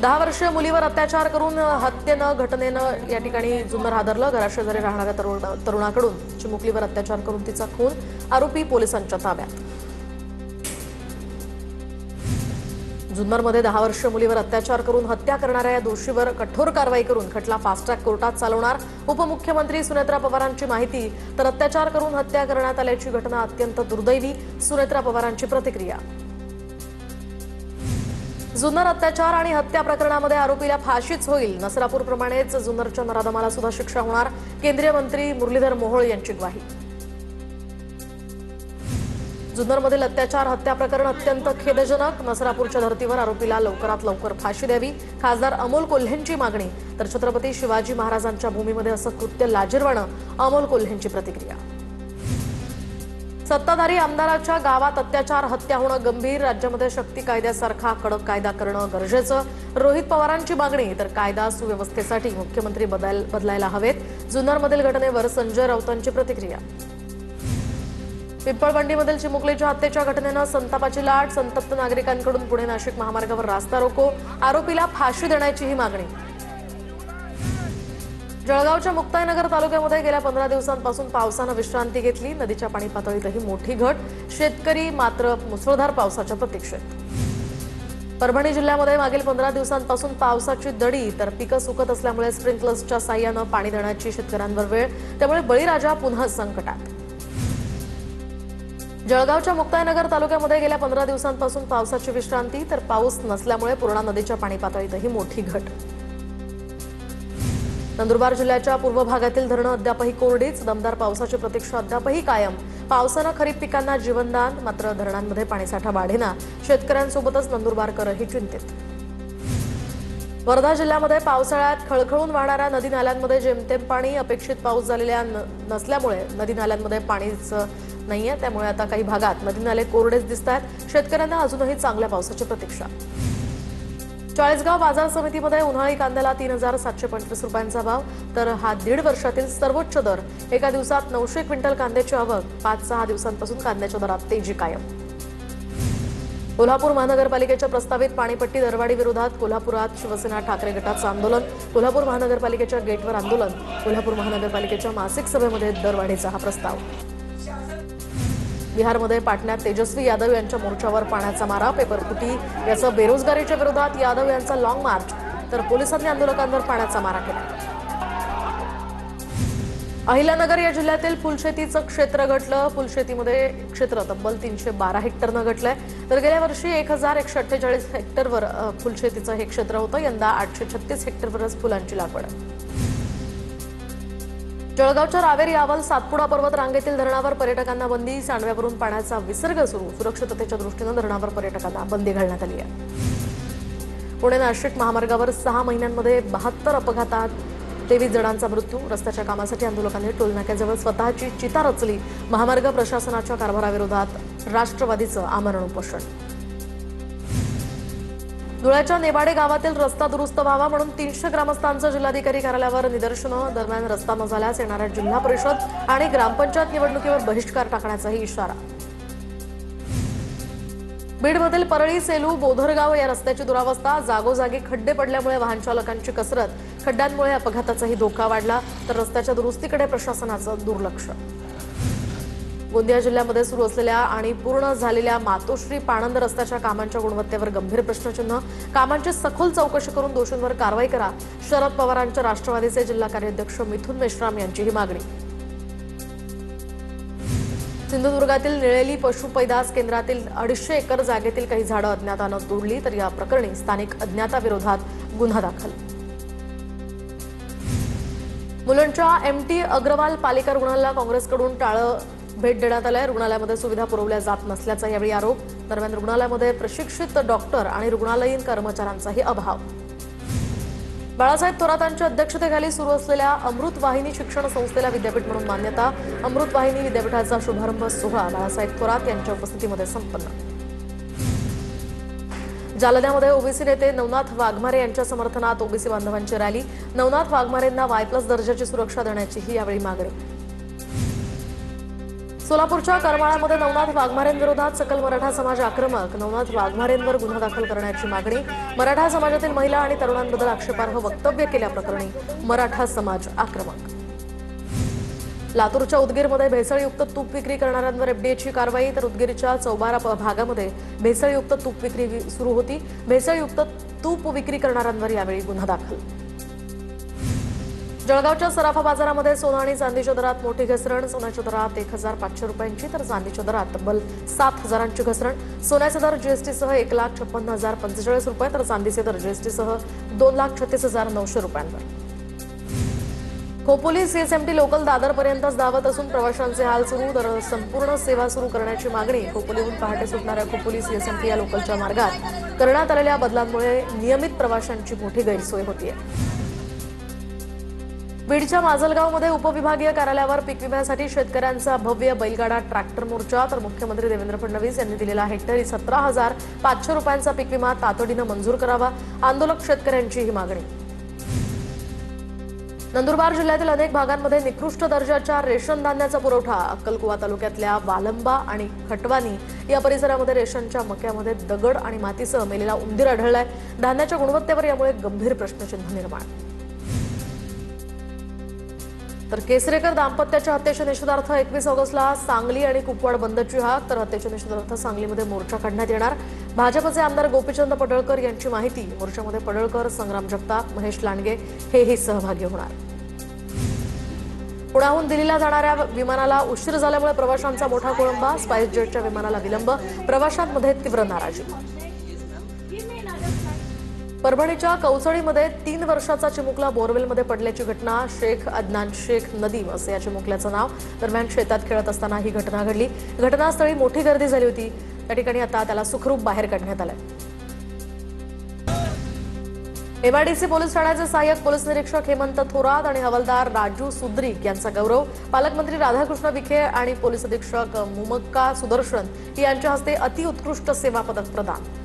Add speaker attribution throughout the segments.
Speaker 1: 10 वर्षीय मुलीवर अत्याचार करून हत्येनं घटनेनं या ठिकाणी जुन्नर हादरलं। घराशेजारी राहणाऱ्या तरुणाकडून चिमुकलीवर अत्याचार करून तिचा खून, आरोपी पोलिसांच्या ताब्यात। जुन्नरमध्ये 10 वर्षीय मुलीवर अत्याचार करून हत्या करणाऱ्या या दोषीवर कठोर कारवाई करून खटला फास्ट ट्रॅक कोर्टात चालवणार। उपमुख्यमंत्री सुनेत्रा पवारांची माहिती। तर अत्याचार करून हत्या करण्यात आल्याची घटना अत्यंत दुर्दैवी, सुनेत्रा पवारांची प्रतिक्रिया। जुन्नर अत्याचार आणि हत्या प्रकरणामध्ये आरोपीला फाशीच होईल। नसरापूरप्रमाणेच जुन्नरच्या नराधमाला सुद्धा शिक्षा होणार। केंद्रीय मंत्री मुरलीधर मोहोळ यांची ग्वाही। जुन्नरमधील अत्याचार हत्या प्रकरण अत्यंत खेदजनक। नसरापूरच्या धर्तीवर आरोपीला लवकरात लवकर फाशी द्यावी, खासदार अमोल कोल्हेंची मागणी। तर छत्रपती शिवाजी महाराजांच्या भूमीमध्ये असं कृत्य लाजिरवाणं, अमोल कोल्हेंची प्रतिक्रिया। सत्ताधारी आमदाराच्या गावात अत्याचार हत्या होणं गंभीर। राज्यामध्ये शक्ती कायद्यासारखा कडक कायदा करणं गरजेचं, रोहित पवारांची मागणी। तर कायदा सुव्यवस्थेसाठी मुख्यमंत्री बदलायला हवेत। जुन्नरमधील घटनेवर संजय राऊतांची प्रतिक्रिया। पिंपळवंडीमधील चिमुकलीच्या हत्येच्या घटनेनं संतापाची लाट। संतप्त नागरिकांकडून पुणे नाशिक महामार्गावर रास्ता रोको, आरोपीला फाशी देण्याचीही मागणी। जळगावच्या मुक्ताईनगर तालुक्यामध्ये गेल्या 15 दिवसांपासून पावसानं विश्रांती घेतली। नदीच्या पाणी पातळीतही मोठी घट। शेतकरी मात्र मुसळधार पावसाच्या प्रतीक्षेत। परभणी जिल्ह्यामध्ये मागील 15 दिवसांपासून पावसाची दडी। तर पिकं सुकत असल्यामुळे स्प्रिंकलर्सच्या साह्यानं पाणी देण्याची शेतकऱ्यांवर वेळ, त्यामुळे बळीराजा पुन्हा संकटात। जळगावच्या मुक्ताईनगर तालुक्यामध्ये गेल्या 15 दिवसांपासून पावसाची विश्रांती। तर पाऊस नसल्यामुळे पूर्णा नदीच्या पाणी पातळीतही मोठी घट। नंदुरबार जिल्ह्याच्या पूर्व भागातील धरणं अद्यापही कोरडीच। दमदार पावसाची प्रतीक्षा अद्यापही कायम। पावसानं खरीप पिकांना जीवनदान, मात्र धरणांमध्ये पाणीसाठा वाढेना। शेतकऱ्यांसोबतच नंदुरबारकरही चिंतित। वर्धा जिल्ह्यामध्ये पावसाळ्यात खळखळून वाहणाऱ्या नदी नाल्यांमध्ये जेमतेम पाणी। अपेक्षित पाऊस झालेल्या नसल्यामुळे नदी नाल्यांमध्ये पाणीच नाहीये, त्यामुळे आता काही भागात नदी नाले कोरडेच दिसतात। शेतकऱ्यांना अजूनही चांगल्या पावसाची प्रतीक्षा। चाळीसगाव बाजार समितीमध्ये उन्हाळी कांद्याला 3725 रुपयांचा भाव। तर हा 1.5 वर्षातील सर्वोच्च दर। एका दिवसात 900 क्विंटल कांद्याची आवक। 5-6 दिवसांपासून कांद्याच्या दरात तेजी कायम। कोल्हापूर महानगरपालिकेच्या प्रस्तावित पाणीपट्टी दरवाढी विरोधात कोल्हापुरात शिवसेना ठाकरे गटाचं आंदोलन। कोल्हापूर महानगरपालिकेच्या गेटवर आंदोलन। कोल्हापूर महानगरपालिकेच्या मासिक सभेमध्ये दरवाढीचा हा प्रस्ताव। बिहारमध्ये पाटण्यात तेजस्वी यादव यांच्या मोर्चावर पाण्याचा मारा। पेपरफुटी यासह बेरोजगारीच्या विरोधात यादव यांचा लॉंग मार्च। तर पोलिसांनी आंदोलकांवर पाण्याचा मारा केला। अहिल्यानगर या जिल्ह्यातील फुलशेतीचं क्षेत्र घटलं। फुलशेतीमध्ये क्षेत्र तब्बल 312 हेक्टरनं घटलंय। तर गेल्या वर्षी 1148 हेक्टरवर फुलशेतीचं हे क्षेत्र होतं। यंदा 836 हेक्टरवरच फुलांची लागवड। जळगावच्या रावेर यावल सातपुडा पर्वत रांगेतील धरणावर पर्यटकांना बंदी। सांडव्यावरून पाण्याचा विसर्ग सुरू। सुरक्षिततेच्या दृष्टीनं धरणावर पर्यटकांना बंदी घालण्यात आली आहे। पुणे नाशिक महामार्गावर 6 महिन्यांमध्ये 72 अपघातात 23 जणांचा मृत्यू। रस्त्याच्या कामासाठी आंदोलकांनी टोलनाक्याजवळ स्वतःची चिता रचली। महामार्ग प्रशासनाच्या कारभाराविरोधात राष्ट्रवादीचं आमरण उपोषण। धुळ्याच्या नेवाडे गावातील रस्ता दुरुस्त व्हावा म्हणून 300 ग्रामस्थांचं जिल्हाधिकारी कार्यालयावर निदर्शनं। दरम्यान रस्ता न झाल्यास येणाऱ्या जिल्हा परिषद आणि ग्रामपंचायत निवडणुकीवर बहिष्कार टाकण्याचाही इशारा। बीडमधील परळी सेलू बोधरगाव या रस्त्याची दुरावस्था। जागोजागी खड्डे पडल्यामुळे वाहन चालकांची कसरत। खड्ड्यांमुळे अपघाताचाही धोका वाढला। तर रस्त्याच्या दुरुस्तीकडे प्रशासनाचं दुर्लक्ष। गोंदिया जिल्ह्यामध्ये सुरू असलेल्या आणि पूर्ण झालेल्या मातोश्री पाणंद रस्त्याच्या कामांच्या गुणवत्तेवर गंभीर प्रश्नचिन्ह। कामांची सखोल चौकशी करून दोषींवर कारवाई करा। शरद पवारांच्या राष्ट्रवादीचे जिल्हा कार्याध्यक्ष मिथुन मेश्राम यांची ही मागणी। सिंधुदुर्गातील निळेली पशुपैदास केंद्रातील 250 एकर जागेतील काही झाडं अज्ञातानं तोडली। तर या प्रकरणी स्थानिक अज्ञाताविरोधात गुन्हा दाखल। मुलुंडच्या MT अग्रवाल पालिका रुग्णालयाला काँग्रेसकडून टाळं भेट देण्यात आलंय। रुग्णालयामध्ये सुविधा पुरवल्या जात नसल्याचा यावेळी आरोप। दरम्यान रुग्णालयामध्ये प्रशिक्षित डॉक्टर आणि रुग्णालयीन कर्मचाऱ्यांचाही अभाव। बाळासाहेब थोरातांच्या अध्यक्षतेखाली सुरू असलेल्या अमृत वाहिनी शिक्षण संस्थेला विद्यापीठ म्हणून मान्यता। अमृत वाहिनी विद्यापीठाचा शुभारंभ सोहळा बाळासाहेब थोरात यांच्या उपस्थितीमध्ये संपन्न। जालन्यामध्ये ओबीसी नेते नवनाथ वाघमारे यांच्या समर्थनात ओबीसी बांधवांची रॅली। नवनाथ वाघमारेंना Y+ दर्जाची सुरक्षा देण्याचीही यावेळी मागणी। सोलापूरच्या करमाळामध्ये नवनाथ वाघमारेंविरोधात सकल मराठा समाज आक्रमक. नवनाथ वाघमारेंवर गुन्हा दाखल करण्याची मागणी. मराठा समाजातील महिला आणि तरुणांबद्दल आक्षेपार्ह वक्तव्य केल्याप्रकरणी मराठा समाज आक्रमक. लातूरच्या उदगीरमध्ये भेसळयुक्त तूप विक्री करणाऱ्यांवर एफडीएची कारवाई. तर उदगीरच्या चौबारा भागामध्ये भेसळयुक्त तूप विक्री सुरू होती. भेसळयुक्त तूप विक्री करणाऱ्यांवर यावेळी गुन्हा दाखल. जळगावच्या सराफा बाजारामध्ये सोनं आणि चांदीच्या दरात मोठी घसरण. सोन्याच्या दरात 1,500 रुपयांची तर चांदीच्या दरात तब्बल 7,000ची घसरण. सोन्याचा दर जीएसटीसह 1,56,045 रुपये तर चांदीचे दर जीएसटीसह 2,36,900 रुपयांवर. खोपोली सीएसएमटी लोकल दादरपर्यंतच धावत असून प्रवाशांचे हाल सुरू. तर संपूर्ण सेवा सुरू करण्याची मागणी. खोपोलीहून पहाटे सुटणाऱ्या खोपोली सीएसएमटी या लोकलच्या मार्गात करण्यात आलेल्या बदलांमुळे नियमित प्रवाशांची मोठी गैरसोय होतीये. बीडच्या माजलगावमध्ये उपविभागीय कार्यालयावर पीक विम्यासाठी शेतकऱ्यांचा भव्य बैलगाडा ट्रॅक्टर मोर्चा. तर मुख्यमंत्री देवेंद्र फडणवीस यांनी दिलेला हेक्टरी 17,500 रुपयांचा पीक विमा तातडीनं मंजूर करावा. आंदोलक शेतकऱ्यांची ही मागणी. नंदुरबार जिल्ह्यातील अनेक भागांमध्ये निकृष्ट दर्जाच्या रेशन धान्याचा पुरवठा. अक्कलकुवा तालुक्यातल्या वालंबा आणि खटवानी या परिसरामध्ये रेशनच्या मक्यामध्ये दगड आणि मातीसह मेलेला उंदीर आढळलाय. धान्याच्या गुणवत्तेवर यामुळे गंभीर प्रश्नचिन्ह निर्माण. तर केसरेकर दाम्पत्याच्या हत्येच्या निषेधार्थ 21 ऑगस्टला सांगली आणि कुपवाड बंदची हाक. तर हत्येच्या निषेधार्थ सांगलीमध्ये मोर्चा काढण्यात येणार. भाजपचे आमदार गोपीचंद पडळकर यांची माहिती. मोर्चामध्ये पडळकर, संग्राम जगताप, महेश लांडगे हेही सहभागी होणार. पुण्याहून दिल्लीला जाणाऱ्या विमानाला उशीर झाल्यामुळे प्रवाशांचा मोठा खोळंबा. स्पाइस जेटच्या विमानाला विलंब. प्रवाशांमध्ये तीव्र नाराजी. परभणीच्या कौसळीमध्ये 3 वर्षाचा चिमुकला बोरवेलमध्ये पडल्याची घटना. शेख अदनान शेख नदीम असे या चिमुकल्याचं नाव. दरम्यान शेतात खेळत असताना ही घटना घडली. घटनास्थळी मोठी गर्दी झाली होती. त्या ठिकाणी आता त्याला सुखरूप बाहेर काढण्यात आलंय. एमआयडीसी पोलीस ठाण्याचे सहाय्यक पोलीस निरीक्षक हेमंत थोरात आणि हवालदार राजू सुद्रिक यांचा गौरव. पालकमंत्री राधाकृष्ण विखे आणि पोलीस अधीक्षक मुमक्का सुदर्शन यांच्या हस्ते अतिउत्कृष्ट सेवा पदक प्रदान.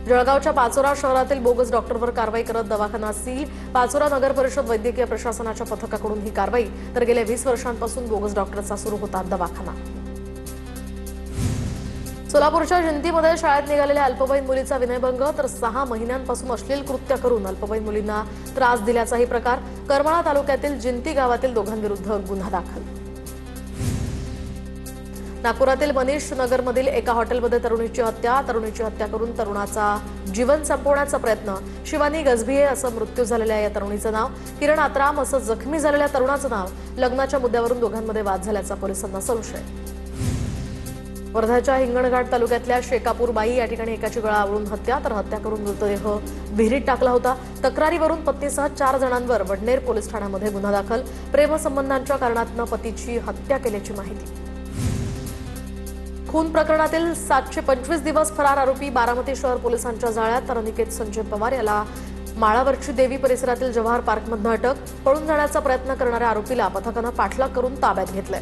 Speaker 1: जळगावच्या पाचोरा शहरातील बोगस डॉक्टरवर कारवाई करत दवाखाना सील. पाचोरा नगर परिषद वैद्यकीय प्रशासनाच्या पथकाकडून ही कारवाई. तर गेल्या 20 वर्षांपासून बोगस डॉक्टरचा सुरू होता दवाखाना. सोलापूरच्या जिंतीमध्ये शाळेत निघालेल्या अल्पवयीन मुलीचा विनयभंग. तर 6 महिन्यांपासून अश्लील कृत्य करून अल्पवयीन मुलींना त्रास दिल्याचाही प्रकार. करमाळा तालुक्यातील जिंती गावातील दोघांविरुद्ध गुन्हा दाखल. नागपुरातील मनीष नगरमधील एका हॉटेलमध्ये तरुणीची हत्या. तरुणीची हत्या करून तरुणाचा जीवन संपवण्याचा प्रयत्न. शिवानी गजभिये असं मृत्यू झालेल्या या तरुणीचं नाव. किरण आत्राम असं जखमी झालेल्या तरुणाचं नाव. लग्नाच्या मुद्द्यावरून दोघांमध्ये वाद झाल्याचा पोलिसांना संशय. वर्ध्याच्या हिंगणघाट तालुक्यातल्या शेकापूर बाई या ठिकाणी एकाची गळा आवळून हत्या. तर हत्या करून मृतदेह विहिरीत टाकला होता. तक्रारीवरून पत्नीसह 4 जणांवर वडनेर पोलीस ठाण्यामध्ये गुन्हा दाखल. प्रेमसंबंधांच्या कारणातून पतीची हत्या केल्याची माहिती. खून प्रकरणातील 725 दिवस फरार आरोपी बारामती शहर पोलिसांच्या जाळ्यात. तर अनिकेत संजय पवार याला माळावरची देवी परिसरातील जवाहर पार्कमधून अटक. पळून जाण्याचा प्रयत्न करणाऱ्या आरोपीला पथकानं पाठलाग करून ताब्यात घेतलंय.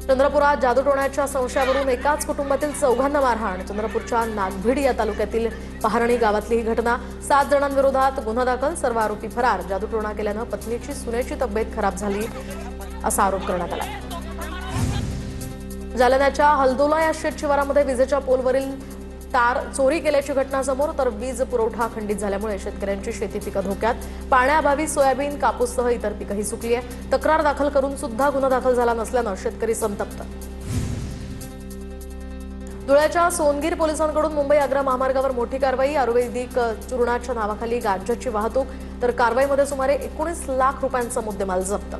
Speaker 1: चंद्रपुरात जादूटोण्याच्या संशयावरून एकाच कुटुंबातील 4घांना मारहाण. चंद्रपूरच्या नागभीड या तालुक्यातील पहारणी गावातली ही घटना. 7 जणांविरोधात गुन्हा दाखल. सर्व आरोपी फरार. जादूटोणा केल्यानं पत्नीची सुनेची तब्येत खराब झाली असा आरोप करण्यात आला. जालन्याच्या हलदोला या शेत शिवारामध्ये विजेच्या पोलवरील तार चोरी केल्याची घटना समोर. तर वीज पुरवठा खंडित झाल्यामुळे शेतकऱ्यांची शेती पिकं धोक्यात. पाण्याअभावी सोयाबीन, कापूससह इतर पिकंही सुकली आहे. तक्रार दाखल करून सुद्धा गुन्हा दाखल झाला नसल्यानं शेतकरी संतप्त. धुळ्याच्या सोनगीर पोलिसांकडून मुंबई आग्रा महामार्गावर मोठी कारवाई. आयुर्वेदिक चूर्णाच्या नावाखाली गांजाची वाहतूक. तर कारवाईमध्ये सुमारे 19 लाख रुपयांचा मुद्देमाल जप्त.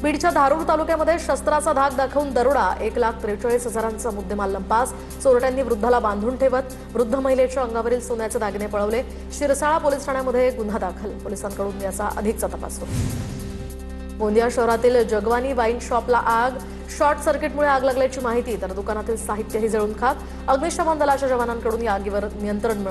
Speaker 1: बीडच्या धारूर तालुक्यामध्ये शस्त्राचा धाक दाखवून दरोडा. 1,43,000चा मुद्देमाल लंपास. चोरट्यांनी वृद्धाला बांधून ठेवत वृद्ध महिलेच्या अंगावरील सोन्याचे दागिने पळवले. शिरसाळा पोलीस ठाण्यामध्ये गुन्हा दाखल. पोलिसांकडून याचा अधिकचा तपास सुरू. गोंदिया शहरातील जगवानी वाईन शॉपला आग. शॉर्ट सर्किटमुळे आग लागल्याची माहिती. तर दुकानातील साहित्यही जळून खाक. अग्निशमन दलाच्या जवानांकडून या आगीवर नियंत्रण